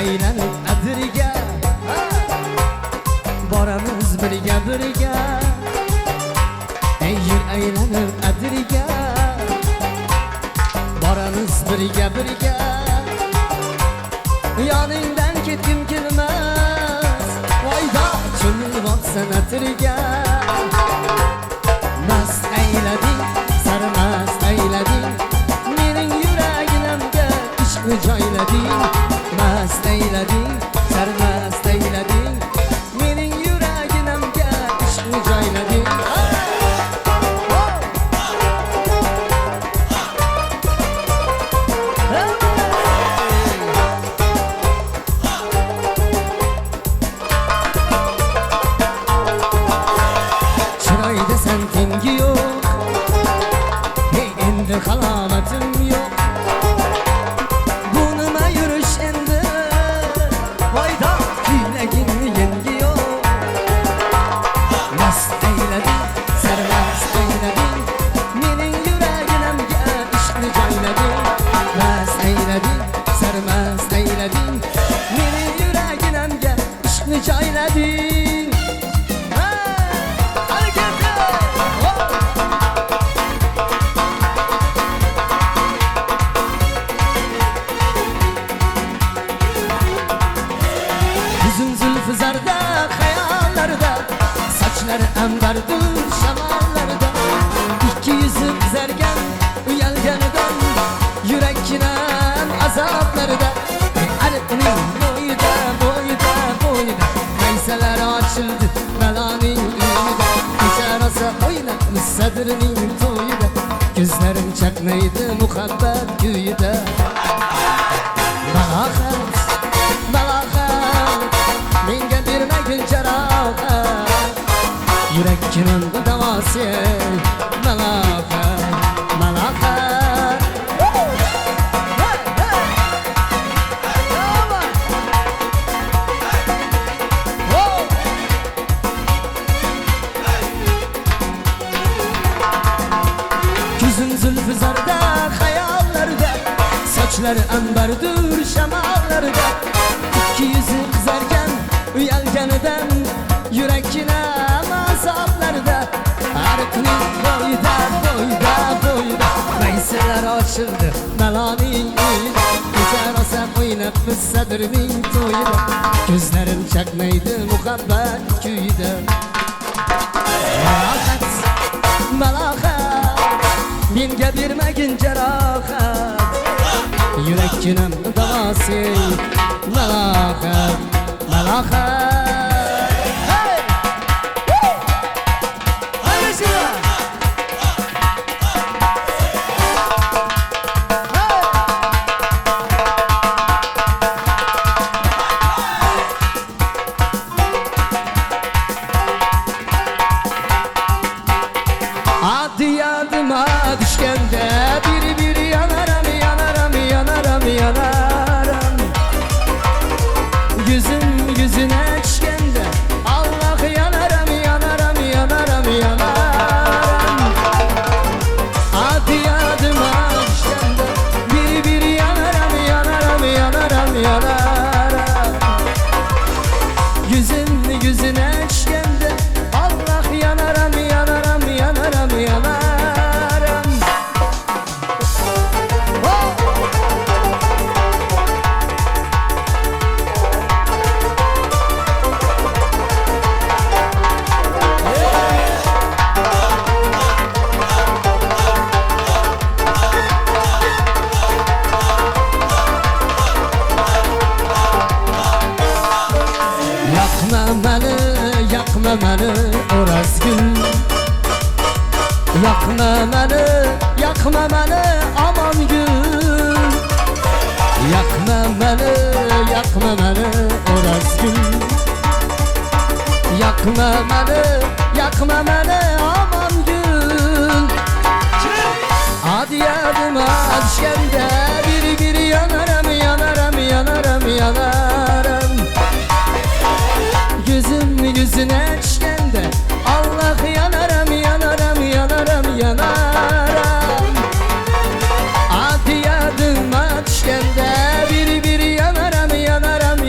aylanib adirga, boramiz birga birga. Yur aylanib adirga, boramiz birga birga. Yoningdan ketgim kelmas, voyda cho'milib otsan atirga. Mast aylading, sarmast aylading, mening yuraginamga ishqni joylading. Mast aylading, sarmast aylading, mening yuraginamga ishqni joylading. Chiroyda sen tengi yo'q, hey endi halomatim yo'q. Bu nima yurish endi, voyda kuylagingni yengi yo'q. Mast aylading, sarmast aylading, mening yuraginamga ishqni joylading. Mast aylading, sarmast aylading, mening yuraginamga ishqni joylading. Uzun zulfü zarda, hayallarda, saçları ambardır şamallarda. İki yüzü kızargan, uyalganidan, yürek kinem azaplarda. Arıqning boyida, boyida, boyida, maysalar açıldı belaning uyida. Kecha rosa o'ynab sadrining to'yida, ko'zlarim chaqnaydi muhabbat kuyida. Baloqat, baloqat, menga bermagin jarohat, yurak kinimda davosi. Baloqat, baloqat. Gözün zülfü zarda, hayallarda, saçları ambardır şamallarda. İki yüzü kızarken, uyalganidan, yürekine azaplarda. Arıqning boyida, boyida, boyida, maysalar açıldı belaning uyida. Kecha rosa o'ynab biz sadrining to'yida, ko'zlarim chaqnaydi muhabbat kuyida. Baloqat, baloqat, menga bermagin jarohat, yurak kinam davosi. Baloqat, baloqat. Adi adıma düşkende, biri biri yanaram, yanaram, yanaram, yanaram. Yüzün yüzüne düşkende, Allah yanaram, yanaram, yanaram, yanaram. Adi adıma düşkende, biri biri yanaram, yanaram, yanaram, yanaram. Yüzün yüzüne düşkende, Allah yanaram, yanaram, yanaram, yanaram. Yakma beni Orazgül, yakma beni, yakma beni aman gül. Yakma beni, yakma beni Orazgül, yakma beni, yakma beni aman gül. Adi adıma düşkende, biri biri yanaram, yanaram, yanaram, yanaram. Gözüm yüzüne düşkende, Allah yanaram, yanaram, yanaram, yanaram. Adi adıma düşkende, biri biri yanaram, yanaram,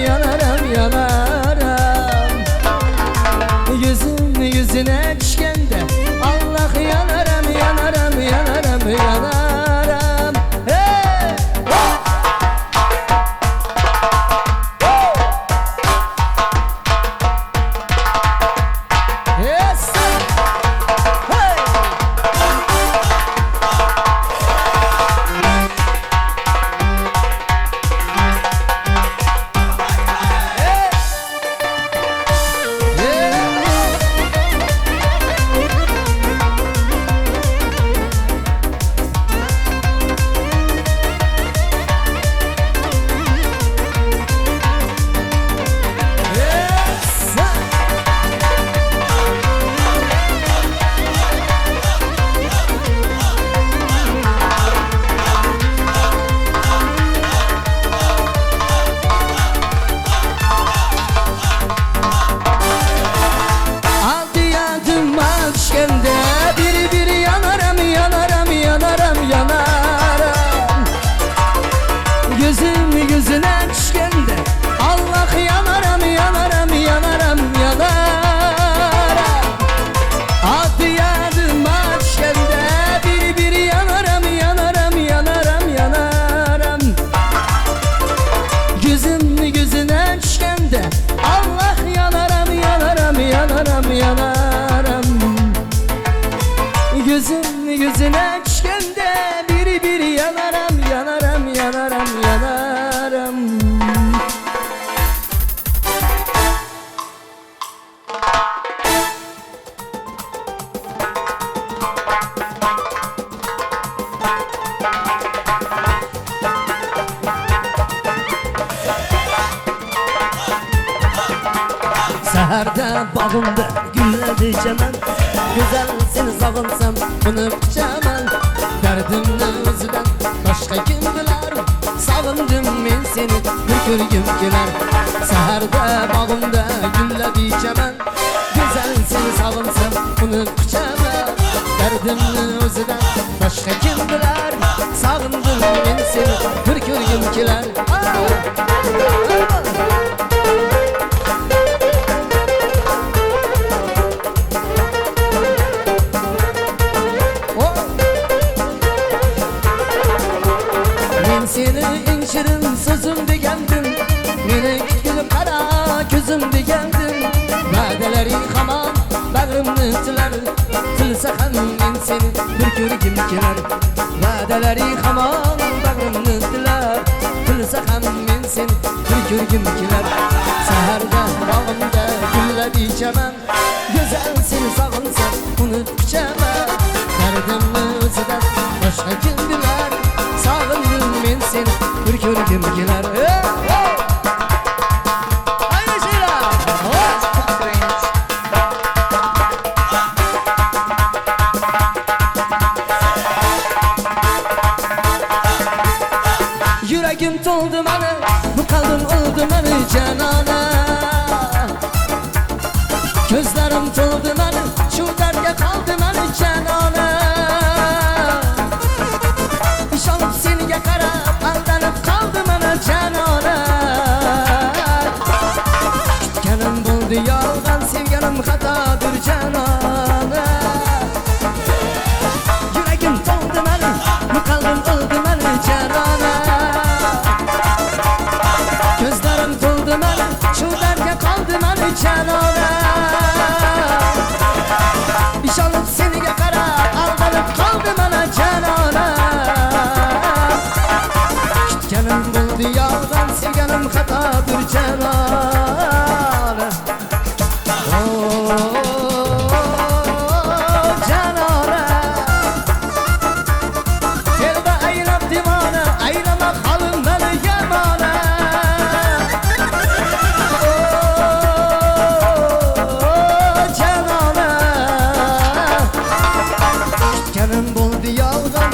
Gözümni gözüne düşkende Allah yanaram yanaram yanaram yanaram. Gözümni gözüne düşkende biri biri yanaram yanaram yanaram yanaram. Səhərdə bağımda gülledi çəmən, güzel seni sağınsam unub çəmən. Dərdimni özüdən başqa kim bilər, sağındım men seni bir görgüm gələr. Səhərdə bağımda gülledi çəmən, güzel seni sağınsam unub çəmən. Dərdimni özüdən başqa kim bilər, sağındım men seni bir görgüm gələr. Seni en şirin sözüm degendim, meni kütkülüp kara gözüm degendim. Vadeleri hamam bağrımni tilar, tilsa ham men seni bir ko'rgim kelar. Vadeleri hamam bağrımni tilar, tilsa ham men seni bir ko'rgim kelar. Saharda bağımda gullab ichaman, go'zal seni sog'insam unutib ichaman. Dardimni o'zidan boshqa kim bilar, sağındım men seni bir ko'rgim kelar. Aynen şeyler. Yüreğim toldu bana, bu kalbim oldu bana canana. Gözlerim toldu bana, şu derge kaldı bana canana. İş alıp seni yakarıp aldanıp kaldı bana canana. Kütkenim buldu yalgan, sevgilim hatadır canana. Yüreğim doldu bana, bu kalbim oldu bana canana. Gözlerim doldu bana, şu derge kaldı bana canana. İş alıp seni yakarıp aldanıp kaldı bana canana. Kütkenim buldu yalgan, sevgilim hatadır canana.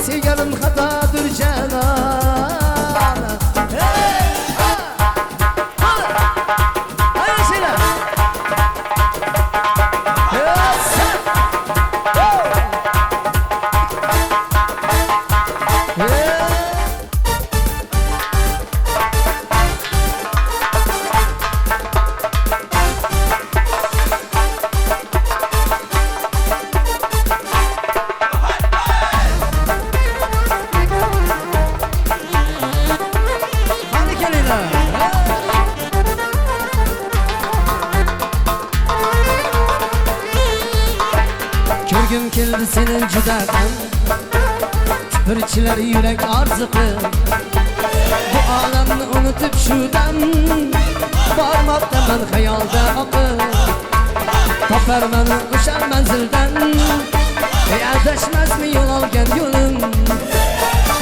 Sevgilim hatadır canana. Aynı şeyler. Körgüm keldi senin judadan, tüpürçiler yürek arzıqı. Bu alamni unutib şudan, bormoqdaman xayolda oqib. Toparman o'sha manzildan, adashmasmi yo'l olgan yo'lim.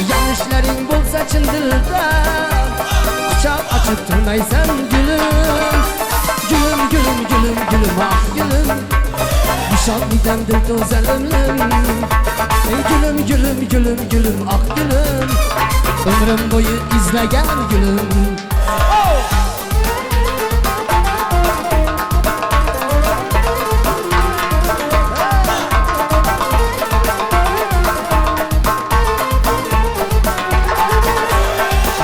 Yanlishlaring bo'lsa chin dildan, quchoq ochib turmaysan gulim. Gülüm gülüm gülüm gülüm ah gülüm, nişanlıdan dil to'zalimlim. Ey gülüm gülüm gülüm gülüm ah gülüm, ömrüm boyu izlagan gülüm.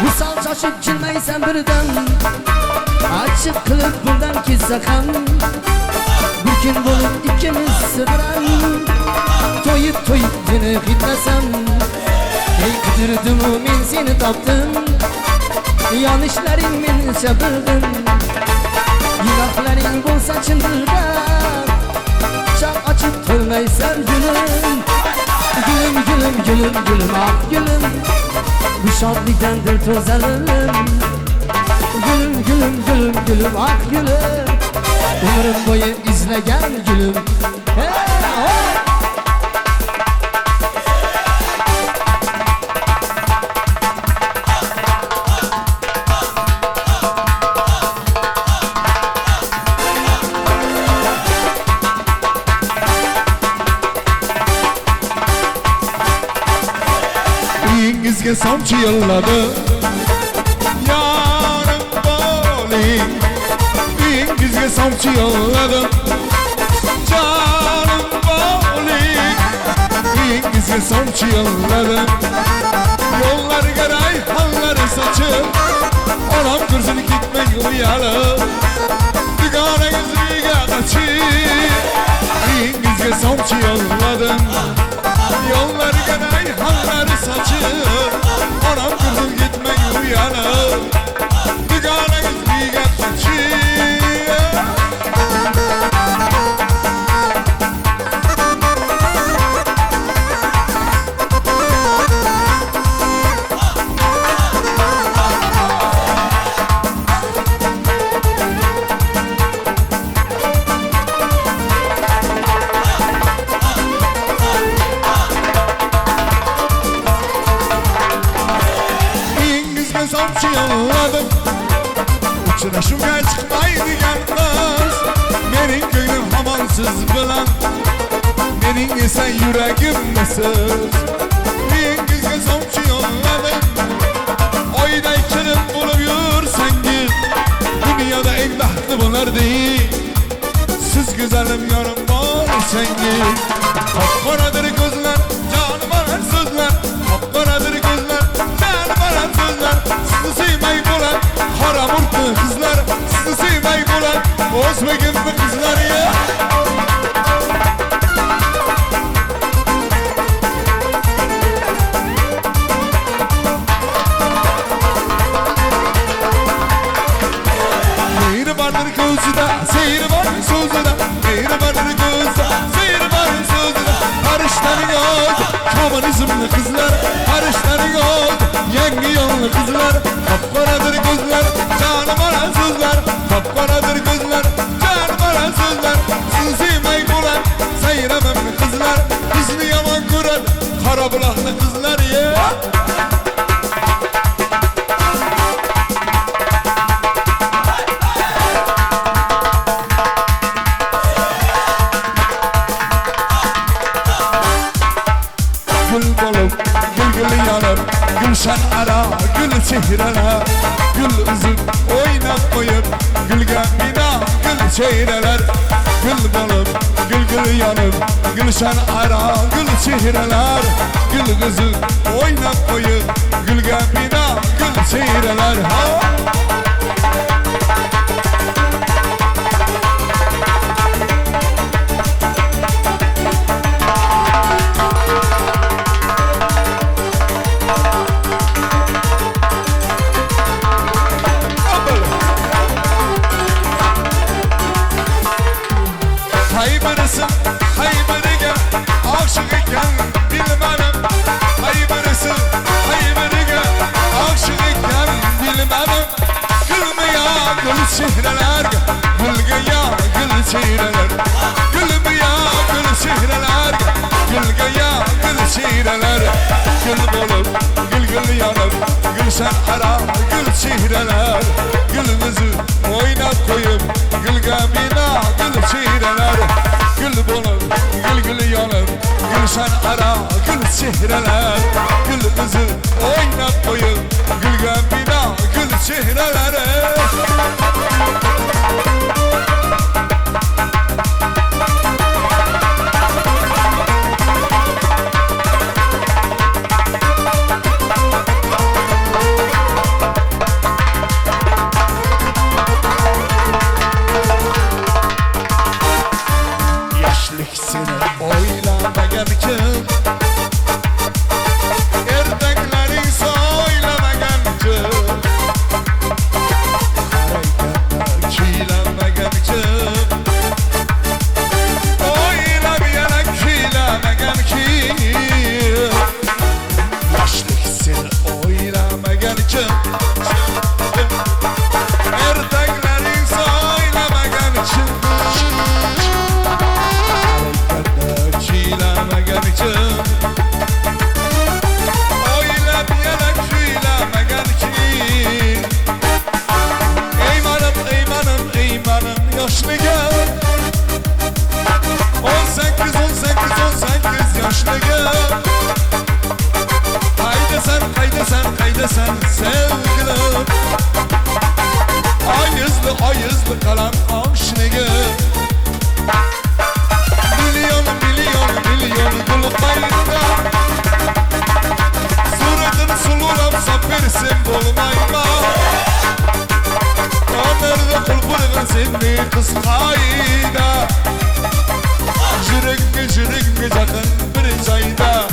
Misal şaşıp jilmaysan birdan, açık qilib bundan ketsa ham. Bir gün bulup ikimiz sığıran, toyup toyup seni gitmesem. Ey kıdırdım men seni tapdım, Yanlışların menimcha bildim. Günahların bo'lsa chin dildan, quchoq ochib to'lmaysan gülüm. Gülüm gülüm gülüm gülüm ah gülüm, bu shodlikdandir to'zalim. Gülüm gülüm gülüm gülüm ah gülüm, umrim bo'yi izlagan gülüm. Hey, oh! Uyingizga somchi yo'lladi yorim bo'ling. Uyingizga somchi yo'lladi jonim bo'ling. Uyingizga somchi yo'lladi, yo'llarga rayhonlar sochib, onam ko'rsin ketmang uyalib, dugonangizga qochib. Uyingizga somchi yo'lladim, yo'llarga rayhonlar sochib, onam ko'rsin ketmang uyalib, dugonangizga qochib. Somchi yo'lladim, uchrashuvga chiqmaydigan qiz. Mening ko'nglim hamon siz bilan, mening esa yuragimdasiz. Uyingizga somchi yo'lladim, oyday chirim bo'lib yursangiz, dunyoda eng baxtli bo'lardik. Siz go'zalim yorim bo'lsangiz. Qop-qoradir ko'zlar, jonim olar so'zlar, qop-qoradir ko'zlar, jonim olar so'zlar. Sizni sevmay bo'lar qora murtli qizlar, sizni sevmay bo'lar o'zbegimni qizlar. Mehri vardır ko'zida, seyri var so'zida, mehri vardır ko'zida, seyri var so'zida. Qarishlarning o'zi kommunizmli qizlar, qarishlarning o'zi yangi yo'lli qizlar. Qop-qoradir ko'zlar, jonim olar so'zlar, qop-qoradir ko'zlar, jonim olar so'zlar. Sizni sevmay bo'lar sayramamli qizlar, bizni yomon ko'radi qora buloqli qizlar. Gül bolup, gülgülü yanıp, gülşen ara, gül çehreler. Gül üzüp, oynap koyup, gülgen bina, gül çehreler. Gül bolup, gülgülü yanıp, gülşen ara, gül çehreler. Gül üzüp, oynap koyup, gülgen bina, gül çehreler. Haybırısın, haybırıga aşık iken bilmem. Haybırısın, haybırıga aşık iken bilmem. Gülme ya gül çehreler, gülge ya gül çehreler. Gülme ya gül çehreler, gülge ya gül çehreler. Gül bolup, gül yanıp, gülşen ara, gül çehreler. Gülümüzü oynap koyup, gülge bina, gül çehreler. Gül bolup, gül yanıp, gülşen ara, gül çehreler. Gülümüzü oynap koyup, gülge bina, gül çehreler. kalan aşlığı Milyon gül bayında Suratın sulurap sapersin bolmayma Nerede kulpulgan seni kız kayda Jürek yakın bir çayda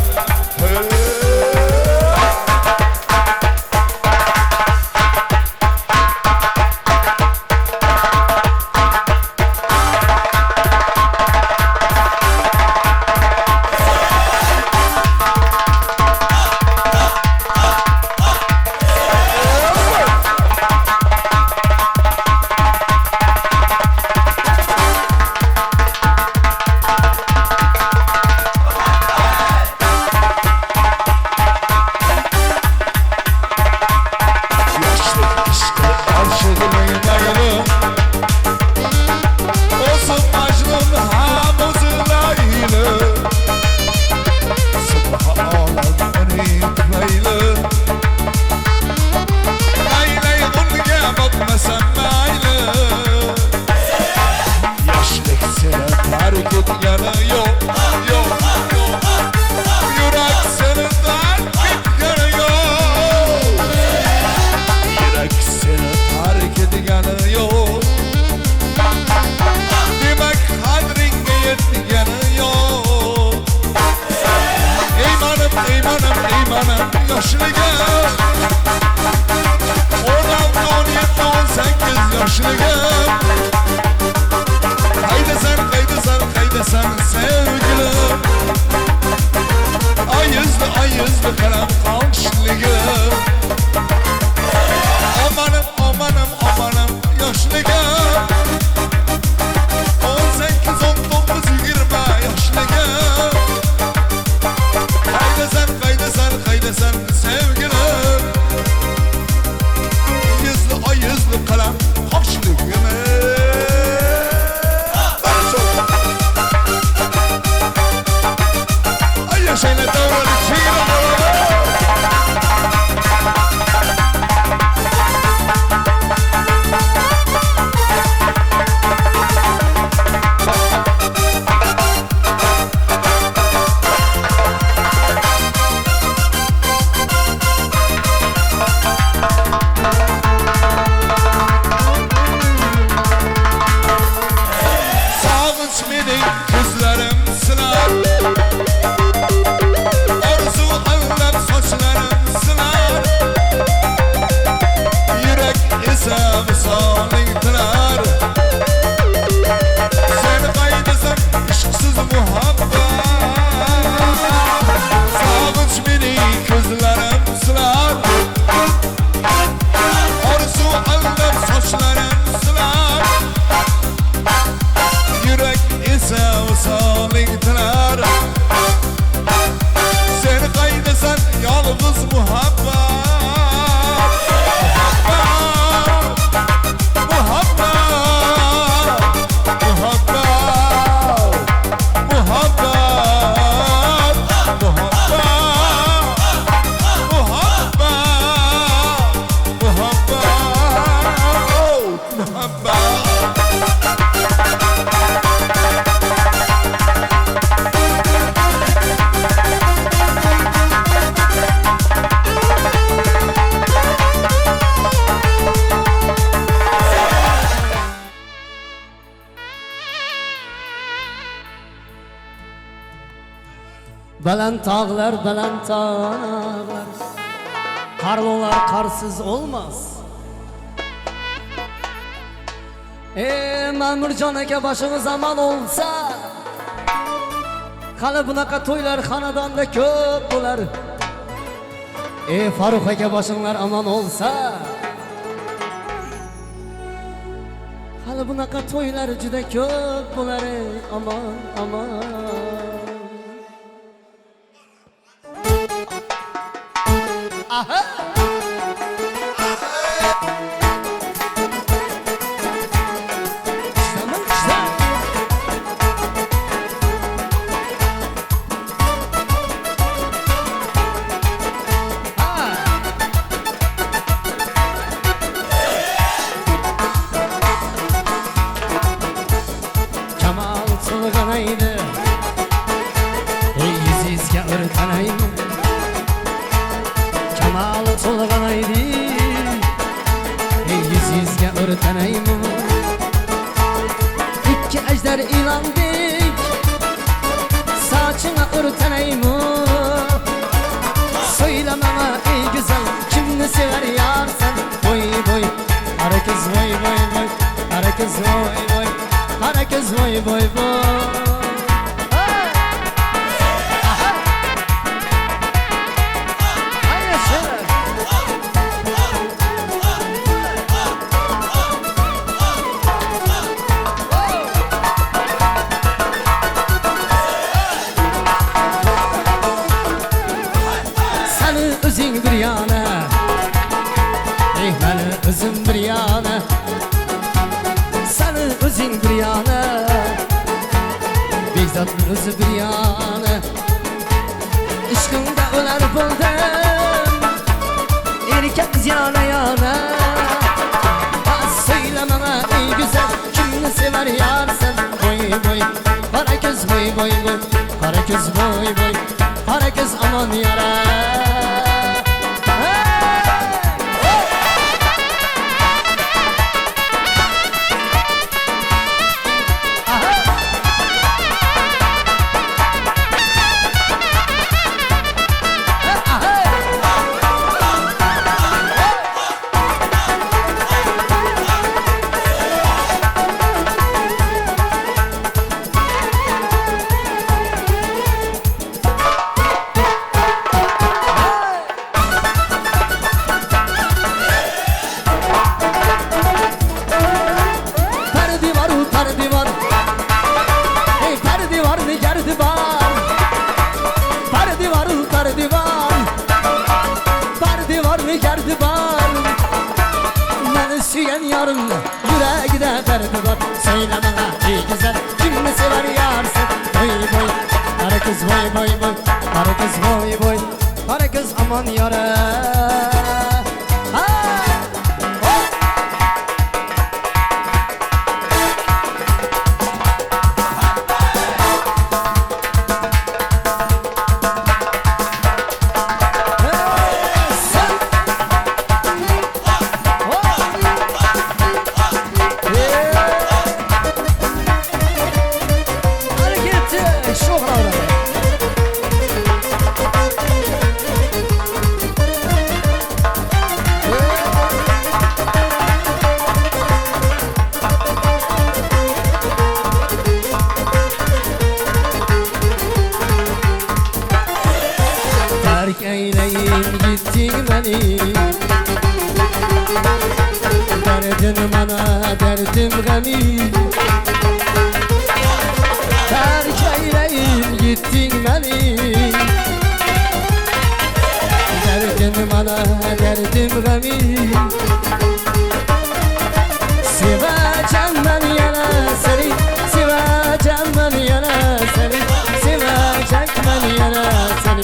Baland tağlar Karlılar karsız olmaz Memurjon aka başınız aman olsa Hali bunaqa to'ylar xonadonda ko'p bo'lar Farruh aka başinglar aman olsa Hali bunaqa to'ylar juda ko'p bo'lar aman Aha! to'lg'anaydi yüz yüzga o'rtanaymi kamoli to'lg'anaydi yüz yüzga o'rtanaymi ikki ajdar ilondek sochingga o'rtanaymi söylememe ey güzel kimni sever yarsan boy boy Kara kız boy boy boy Kara kız boy boy Kara kız boy boy boy Özün bir yana Məni özün bir yana Səni özün bir yana Bekzatın özü bir yana Işkında öler buldum Erkek yana yana Söylememe ey güzel Kimni sever yarsan Boy boy Kara göz boy boy boy Kara göz boy boy Kara göz aman yara Süyen yarın yüreğine derdi var Söylemene ey güzel kimni sever yarsın Boy boy Kara kız boy boy boy Kara kız boy boy Kara kız aman yara Terk eyleyim gittin beni Derdin bana derdim gani Terk eyleyim gittin beni Derdin bana derdim gani Seveceğim ben yana seni Seveceğim ben yana seni Sevecek ben yana seni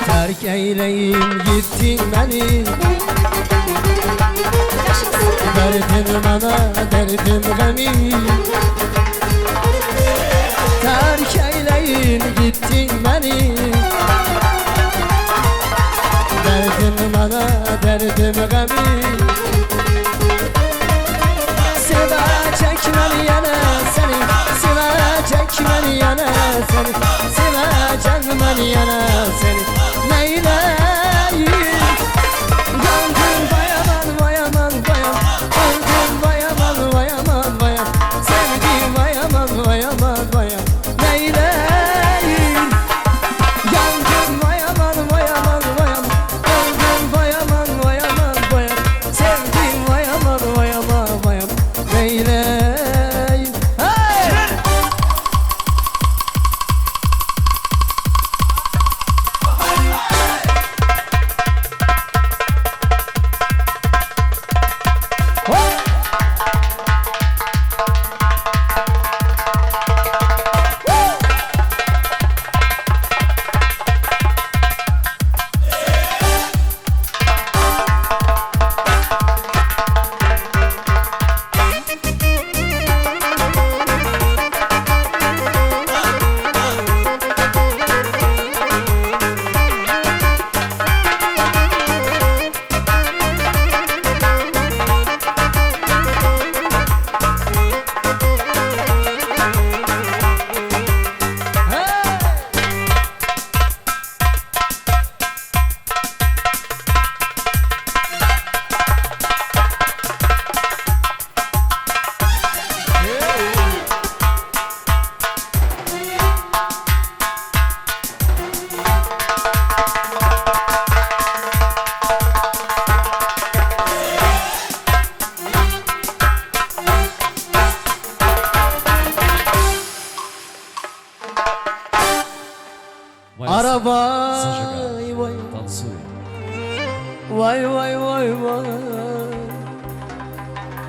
Terk eyleyim gittin beni Derdim bana derdim gani Terk eyleyim gittin beni Derdim bana derdim gani Sevecek beni yana seni Sevecek beni yana seni Sevecek beni yana seni Neyleyim Yandım bayaman bayaman bayan Öldüm bayaman bayaman bayan Sevdim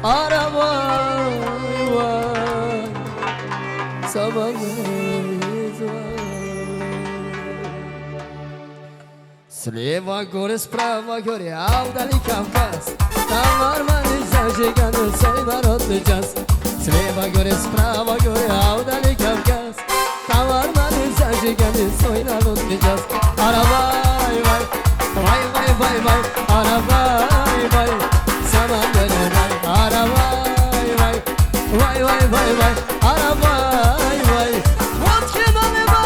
araba var, sabahımız var. Слева горы, справа горы, а вдали Кавказ. Там нормальный зажиганный свой народный джаз. Слева горы, справа горы, а вдали Кавказ. Там нормальный зажиганный свой народный джаз. Арабай, вай, вай, вай, вай, вай, арабай, вай, сама горы, арабай, вай, вай, вай, вай, вай, арабай, вай. Вот кеманы, вай.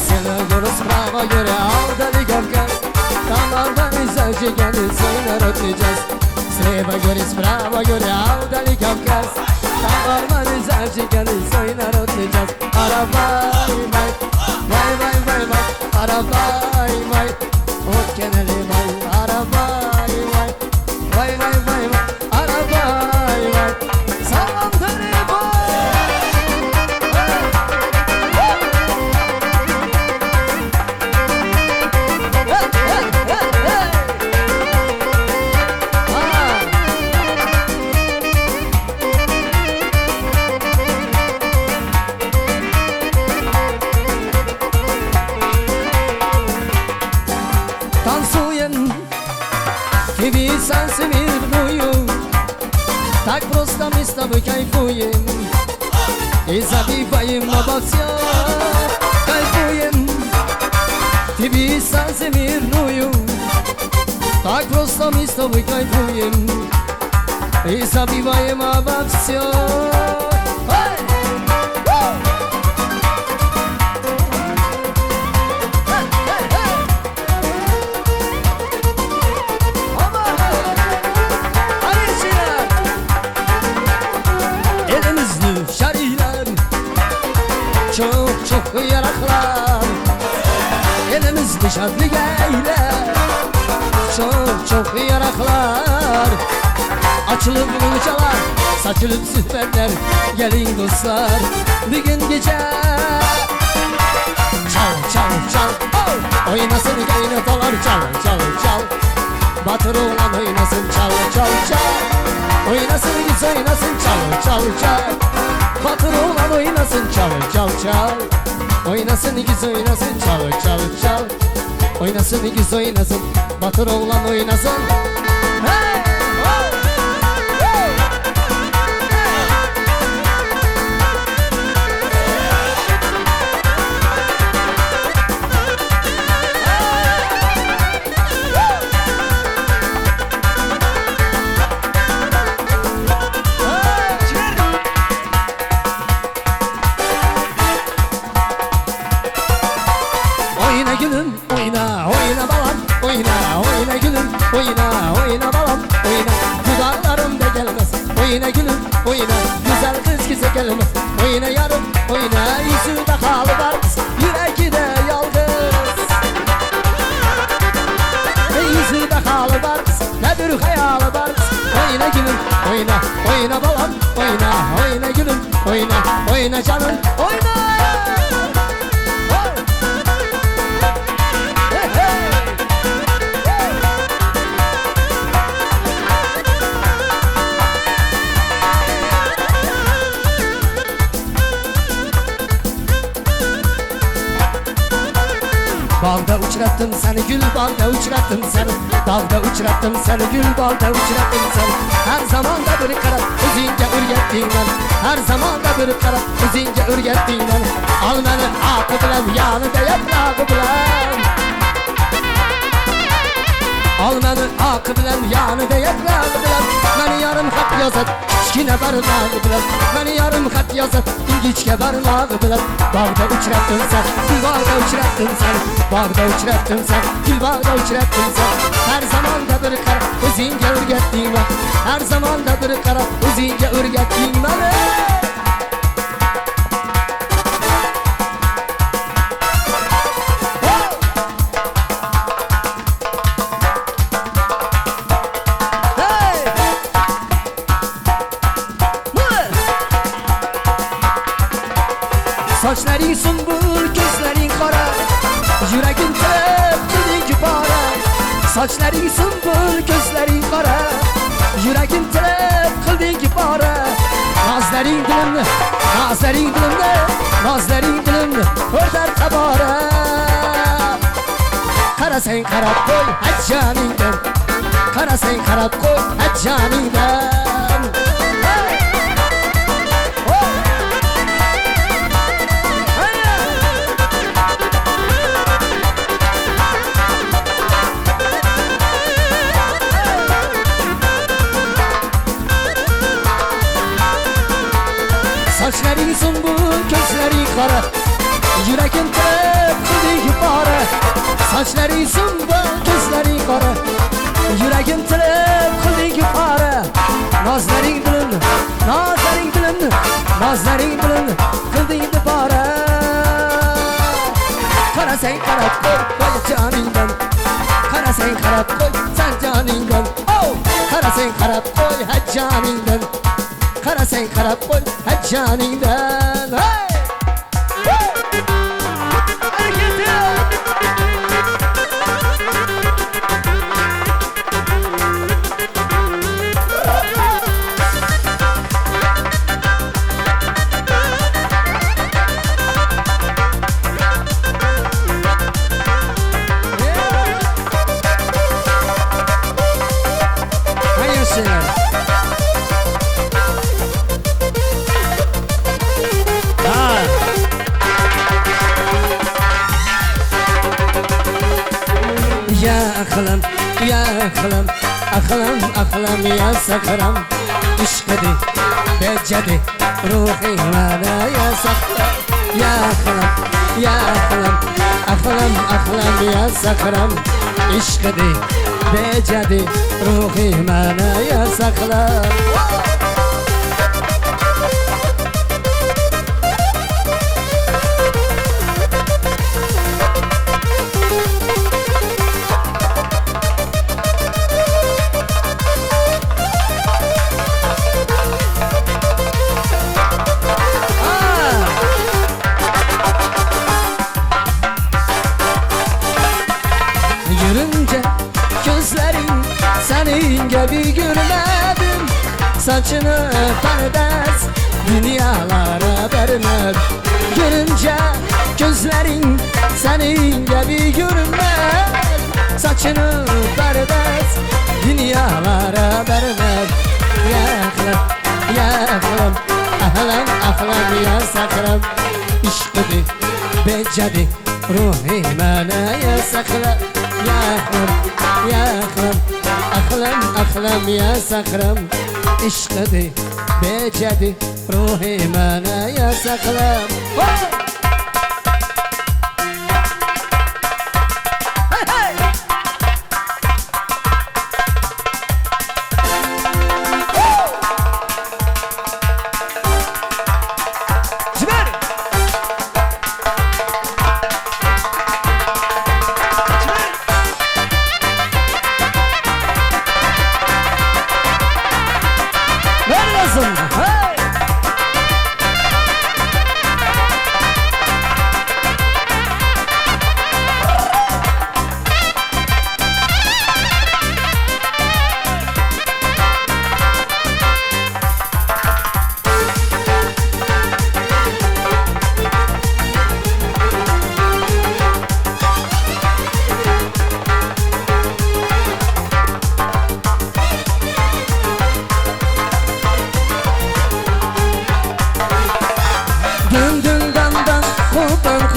Слева горы, справа горы, а вдали Кавказ. Там нормальный зажиганный свой народный джаз. Слева горы, справа горы, а вдали Кавказ. Там нормальный зажиганный свой народный джаз. Арабай, вай, вай, вай, вай, вай, арабай, вай, вот кенели, вай, арабай, вай, вай, вай, вай, вай, арабай, вай, салам дали, Тебе сенсі мирную, так просто мы с тобой кайфуем и забиваем обо всем, кайфуем. Тебе сенсі мирную, так просто мы с тобой кайфуем и забиваем обо всем. Çok yaraklar elimizde şadlık eyler. Çok yaraklar açılıp buluşalar, saçılıp sühbetler. Gelin dostlar bir gün gece çal çal çal, oh! Oynasın kaynatalar, çal çal çal. Batır oğlan oynasın, çal çal çal. Oynasın git oynasın, çal çal çal. Batır oğlan oynasın, çal çal çal. Oynasın ikiz oynasın, çal çal çal. Oynasın ikiz oynasın, batır oğlan oynasın. Hey! Oyna gülüm, oyna, oyna balam, oyna, oyna gülüm, oyna, oyna balam, oyna. Dudaklarım da gelmez, oyna gülüm, oyna. Güzel kız bize gelmez, oyna yarım, oyna. Yüzü de halı var, yüreği de yalnız. Yüzü de halı var, ne bir hayalı var. Oyna gülüm, oyna, oyna balam, oyna, oyna gülüm, oyna, oyna canım, oyna. Balda uçrattım seni gül, balda uçrattım seni. Dalda uçrattım seni gül, balda uçrattım seni. Her zaman da bir kara üzünce ürgettin beni. Her zaman da bir kara üzünce ürgettin beni. Al beni akı bilen, yanında yaprağı bilen. Al beni akı bilen, yanında yaprağı bilen. Beni yarım kat yazat, kichkina barmağı bilen. Beni yarım kat yazat, ingichka barmağı bilen. Bağda uçrattın sen, gül bağda uçrattın sen. Bağda uçrattın sen, gül bağda uçrattın sen. Her zaman da bir kara o'zingga o'rgatding ben. Her zaman da bir kara o'zingga o'rgatding beni. Saçların sümbül, gözlerin kara, yüreğin tep, dilin para. Saçların sümbül, gözlerin kara, yüreğin tep, kıldın para. Nazların dilimde, nazların dilimde, nazların dilimde, örter tabara. Kara sen kara koy, hadi canından. Kara sen kara koy, hadi canından. Saçların sümbül, gözlerin kara, yüreğin tep, kıldın para. Saçların sümbül, gözlerin kara, yüreğin tep, kıldın para. Nazların dilimde, nazların dilimde, nazların dilimde, kıldın para. Kara sen kara koy, koy canından. Kara sen kara koy, sen canından. Oh! Kara sen kara koy, hadi canından. Kara sen kara koy, hadi canından. Hey! Hey! Hareketi! Hayır şeyler. Ya aklım, ya aklım, aklım, aklım ya sakram. İşkedi, becedi, ruhi bana ya sakram. Ya aklım, ya aklım, aklım, aklım ya sakram. İşkedi, becedi, ruhi bana ya sakram. Yürünce gözlerin senin gibi görmedim. Saçını perdez dünyalara vermem. Görünce gözlerin senin gibi görmem. Saçını perdez dünyalara vermem. Ya aklım, ya aklım, ahlam, ahlam ya sakram. İşkedi, becedi, ruhi bana ya sakram. Ya aklım, ya aklım, aklım, aklım ya sakram. İşkedi, becedi, ruhi bana ya sakram. Hey!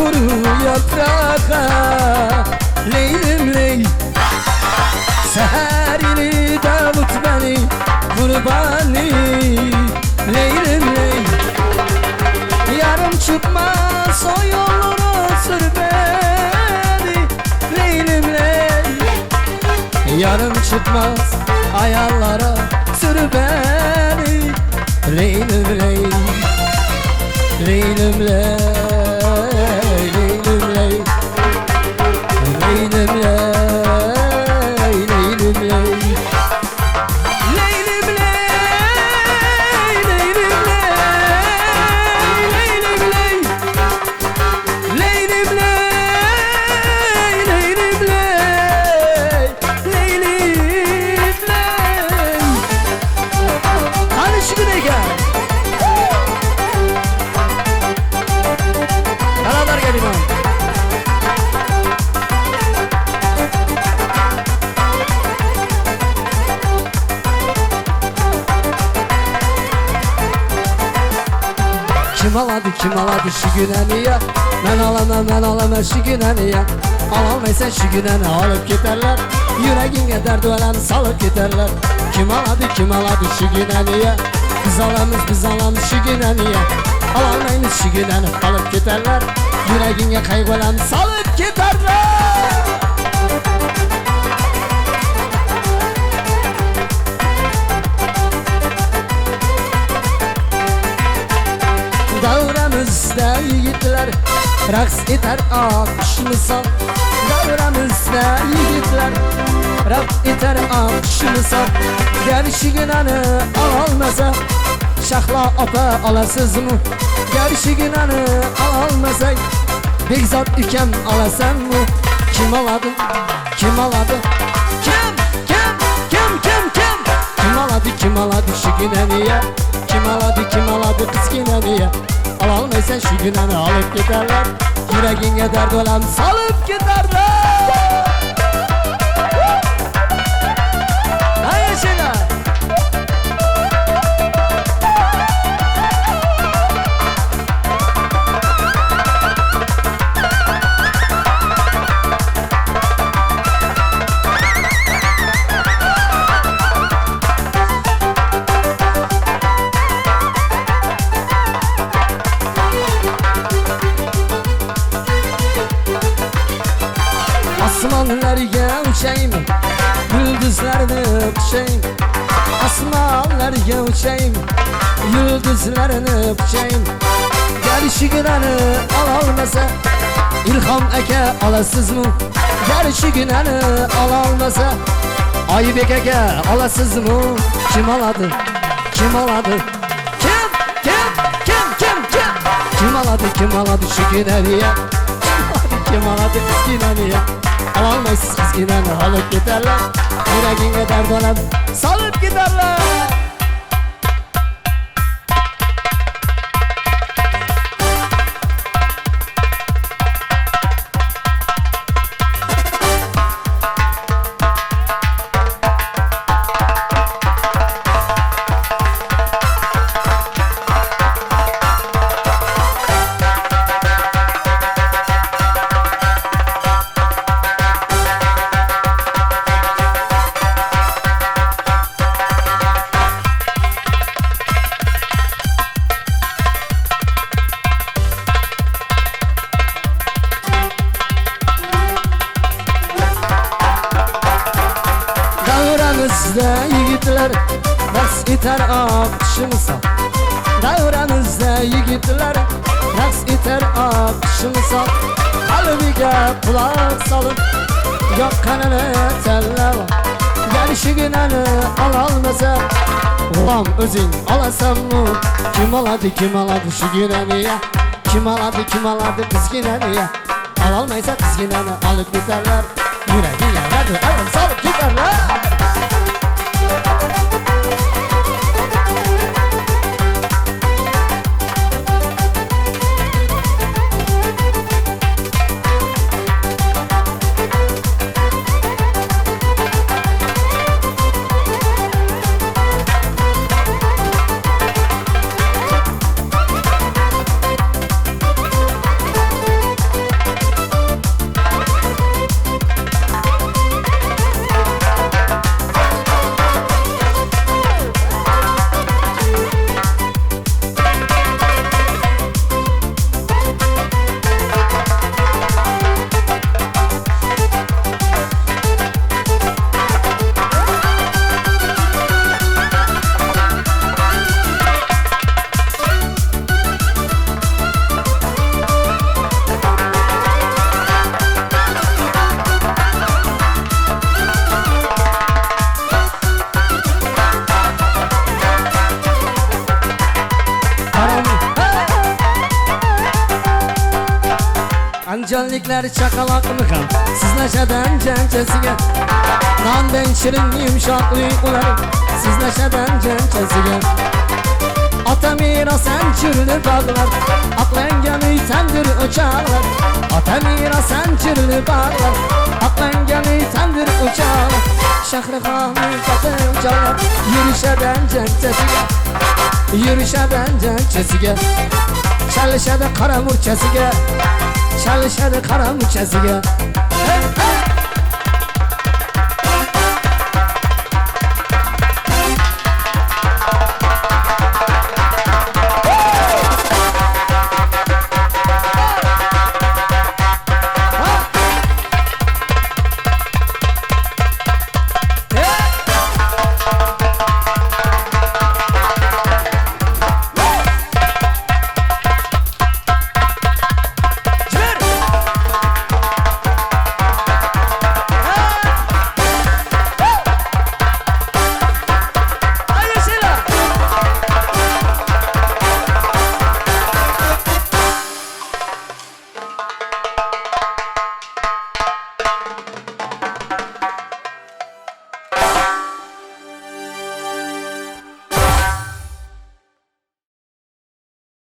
kuru yaprağa Leylim ley Seherini davut beni Kurbani Leylim ley Yarım çıkmaz o yolunu sür beni Leylim ley Yarım çıkmaz ayarlara sür beni Leylim ley Leylim ley Leylim ley Leylim ley Leylim ley Leylim ley Leylim ley Leylim ley Kim aladı şu güneniye? Ben alamam şu güneniye. Alamazsan şu güneni alıp giderler. Yüreğine dert ölen salıp giderler. Kim aladı şu güneniye? Biz alamız şu güneniye. Alamayız şu güneni alıp giderler. Yüreğine kaygı ölen salıp giderler. Davramızda yiğitler raks eder akşımıza. Davramızda yiğitler raks eder akşımıza. Gerçi günanı almasa şahla apa alasız mı? Gerçi günanı almasa Bekzat iken alasan mı? Kim aladı? Kim aladı? Kim aladı şu güneniye? Kim aladı kız güneniye? Alamazsan şu güneni alıp giderler. Yüreğine dert olan salıp giderler. Hayır şeyler. Asmanlarga uçayım, yıldızlarını öpüşeyim. Asmanlarga uçayım, yıldızlarını öpüşeyim. Gerçi günanı alamasa İlham eke alasız mı? Gerçi günanı alamasa Aybek eke alasız mı? Kim aladı? Kim aladı? Kim aladı şu güneriye? Kim aladı kız güneriye? Alamazsız kız güneni alıp giderler. Yüreğine dert olan salıp giderler. Davramızda yiğitler raks iter akşımıza. Davramızda yiğitler raks iter akşımıza. Kalbine kulak salın, yok kanını telleme. Gerçi güneni alamasa ulan özün alasam mı? Kim aladı şu güneniye? Kim aladı kız güneniye? Alamazsa kız güneni alıp giderler. Yüreğine verdi alın salıp giderler. Ancalikler çakalak mı kal? Siz neşeden cencesiye. Nandan şirin yumuşaklı ularım. Siz neşeden cencesiye. Ata miras encirli bağlar. Aklen gemi tendir uçağlar. Ata miras encirli bağlar. Aklen gemi tendir uçağlar. Şahri kanı katı uçağlar. Yürüşeden cencesiye. Yürüşeden cencesiye. Chalishadi qora murchasiga, chalishadi qora murchasiga. Hey, hey.